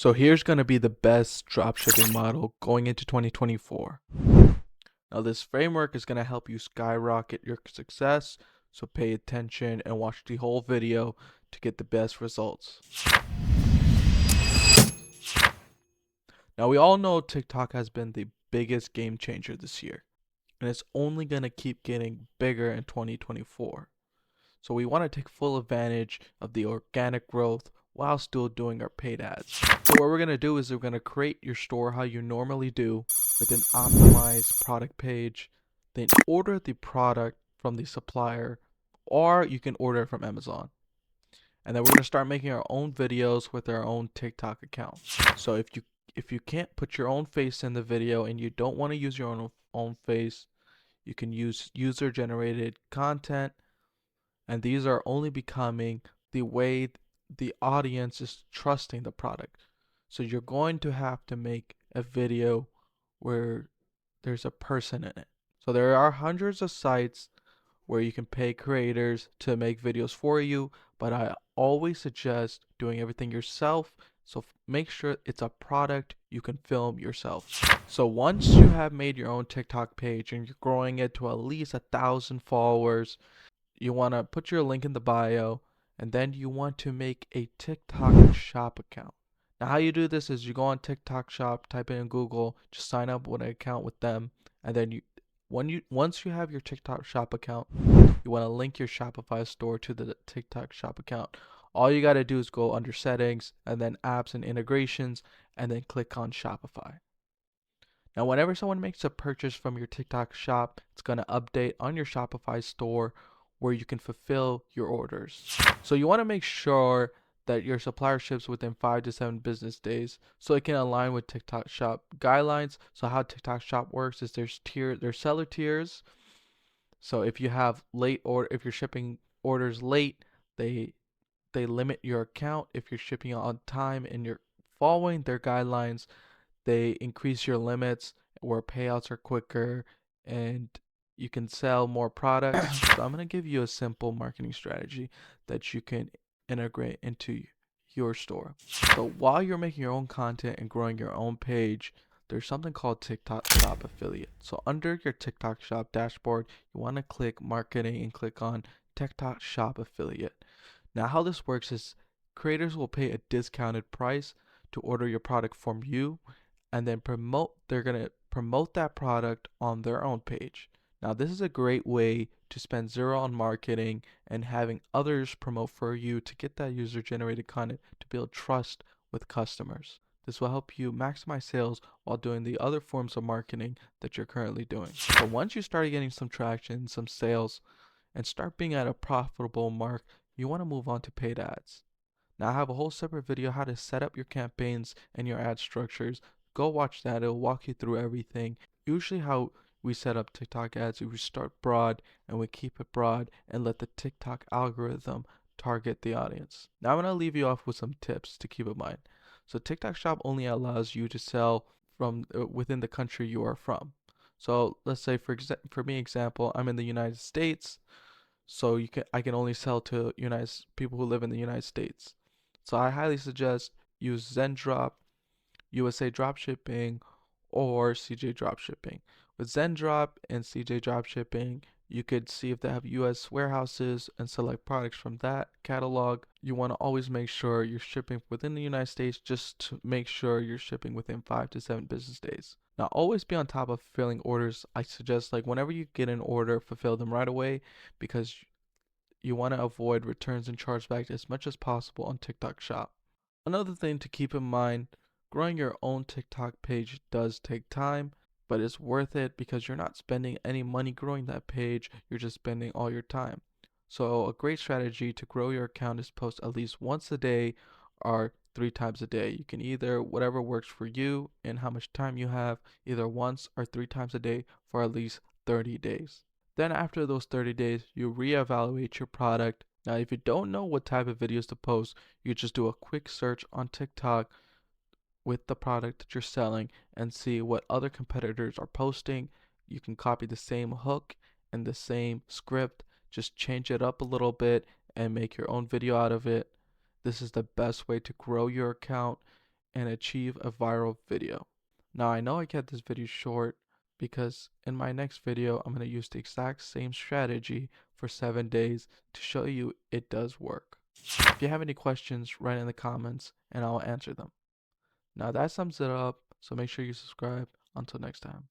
So here's going to be the best dropshipping model going into 2024. Now this framework is going to help you skyrocket your success, so pay attention and watch the whole video to get the best results. Now we all know TikTok has been the biggest game changer this year, and it's only going to keep getting bigger in 2024. So we want to take full advantage of the organic growth while still doing our paid ads. So what we're going to do is we're going to create your store how you normally do with an optimized product page, then order the product from the supplier, or you can order it from Amazon. And then we're going to start making our own videos with our own TikTok account. So if you can't put your own face in the video and you don't want to use your own face, you can use user generated content, and these are only becoming the way the audience is trusting the product. So you're going to have to make a video where there's a person in it. So there are hundreds of sites where you can pay creators to make videos for you, but I always suggest doing everything yourself. So make sure it's a product you can film yourself. So once you have made your own TikTok page and you're growing it to at least 1,000 followers, you want to put your link in the bio, and then you want to make a TikTok shop account. Now how you do this is you go on TikTok shop, type it in Google, just sign up with an account with them, and then once you have your TikTok shop account, you want to link your Shopify store to the TikTok shop account. All you got to do is go under settings and then apps and integrations, and then click on Shopify. Now whenever someone makes a purchase from your TikTok shop, it's going to update on your Shopify store where you can fulfill your orders. So you want to make sure that your supplier ships within 5 to 7 business days so it can align with TikTok shop guidelines. So how TikTok shop works is there's seller tiers. So if you have if you're shipping orders late, they limit your account. If you're shipping on time and you're following their guidelines, they increase your limits where payouts are quicker and you can sell more products. So I'm going to give you a simple marketing strategy that you can integrate into your store. So while you're making your own content and growing your own page, there's something called TikTok Shop Affiliate. So under your TikTok Shop dashboard, you want to click Marketing and click on TikTok Shop Affiliate. Now how this works is creators will pay a discounted price to order your product from you, and then they're going to promote that product on their own page. Now this is a great way to spend zero on marketing and having others promote for you to get that user generated content to build trust with customers. This will help you maximize sales while doing the other forms of marketing that you're currently doing. So once you start getting some traction, some sales, and start being at a profitable mark, you want to move on to paid ads. Now I have a whole separate video how to set up your campaigns and your ad structures. Go watch that. It'll walk you through everything. Usually how we set up TikTok ads, we start broad and we keep it broad and let the TikTok algorithm target the audience. Now I'm going to leave you off with some tips to keep in mind. So TikTok Shop only allows you to sell from within the country you are from. So let's say for me example, I'm in the United States, so I can only sell to people who live in the United States. So I highly suggest use Zendrop, USA Dropshipping, or CJ Dropshipping. With Zendrop and CJ Dropshipping, you could see if they have US warehouses and select products from that catalog. You want to always make sure you're shipping within the United States, just to make sure you're shipping within 5 to 7 business days. Now always be on top of fulfilling orders. I suggest whenever you get an order, fulfill them right away, because you want to avoid returns and chargebacks as much as possible on TikTok Shop. Another thing to keep in mind, growing your own TikTok page does take time, but it's worth it because you're not spending any money growing that page, you're just spending all your time. So a great strategy to grow your account is post at least once a day or 3 times a day. You can either whatever works for you and how much time you have, either once or 3 times a day for at least 30 days. Then after those 30 days, you reevaluate your product. Now, if you don't know what type of videos to post, you just do a quick search on TikTok with the product that you're selling and see what other competitors are posting. You can copy the same hook and the same script, just change it up a little bit and make your own video out of it. This is the best way to grow your account and achieve a viral video. Now I know I kept this video short because in my next video I'm going to use the exact same strategy for 7 days to show you it does work. If you have any questions, write in the comments and I'll answer them. Now that sums it up, so make sure you subscribe. Until next time.